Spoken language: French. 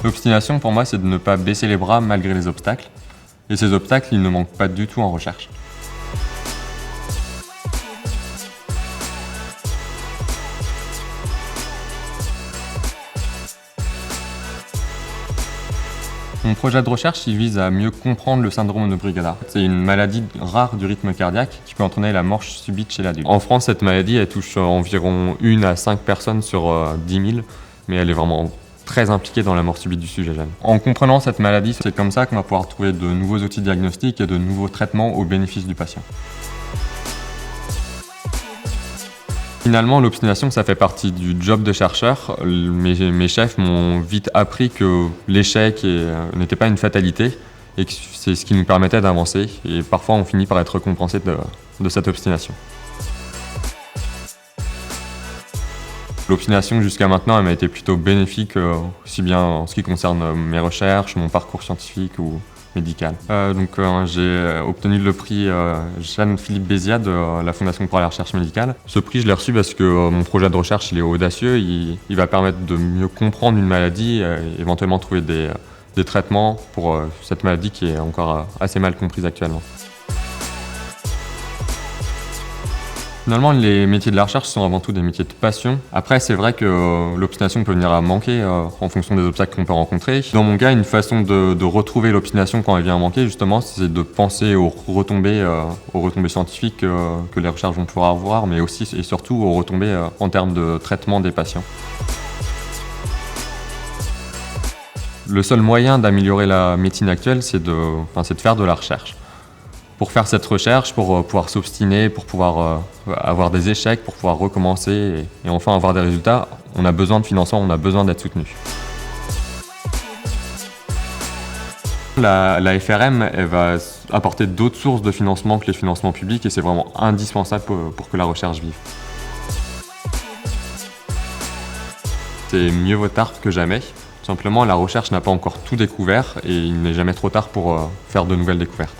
L'obstination, pour moi, c'est de ne pas baisser les bras malgré les obstacles. Et ces obstacles, ils ne manquent pas du tout en recherche. Mon projet de recherche, il vise à mieux comprendre le syndrome de Brugada. C'est une maladie rare du rythme cardiaque qui peut entraîner la mort subite chez l'adulte. En France, cette maladie, elle touche environ 1 à 5 personnes sur 10 000, mais elle est vraiment très impliquée dans la mort subite du sujet jeune. En comprenant cette maladie, c'est comme ça qu'on va pouvoir trouver de nouveaux outils diagnostiques et de nouveaux traitements au bénéfice du patient. Finalement, l'obstination, ça fait partie du job de chercheur. Mes chefs m'ont vite appris que l'échec n'était pas une fatalité et que c'est ce qui nous permettait d'avancer. Et parfois, on finit par être récompensé de cette obstination. L'obstination, jusqu'à maintenant, elle m'a été plutôt bénéfique, aussi bien en ce qui concerne mes recherches, mon parcours scientifique ou médical. J'ai obtenu le prix Jeanne-Philippe Béziat de la Fondation pour la recherche médicale. Ce prix, je l'ai reçu parce que mon projet de recherche il est audacieux. Il va permettre de mieux comprendre une maladie et éventuellement trouver des traitements pour cette maladie qui est encore assez mal comprise actuellement. Finalement, les métiers de la recherche sont avant tout des métiers de passion. Après, c'est vrai que l'obstination peut venir à manquer en fonction des obstacles qu'on peut rencontrer. Dans mon cas, une façon de retrouver l'obstination quand elle vient à manquer, justement, c'est de penser aux retombées scientifiques que les recherches vont pouvoir avoir, mais aussi et surtout aux retombées en termes de traitement des patients. Le seul moyen d'améliorer la médecine actuelle, c'est de faire de la recherche. Pour faire cette recherche, pour pouvoir s'obstiner, pour pouvoir avoir des échecs, pour pouvoir recommencer et enfin avoir des résultats, on a besoin de financement, on a besoin d'être soutenu. La FRM, elle va apporter d'autres sources de financement que les financements publics et c'est vraiment indispensable pour que la recherche vive. C'est mieux vaut tard que jamais. Tout simplement, la recherche n'a pas encore tout découvert et il n'est jamais trop tard pour faire de nouvelles découvertes.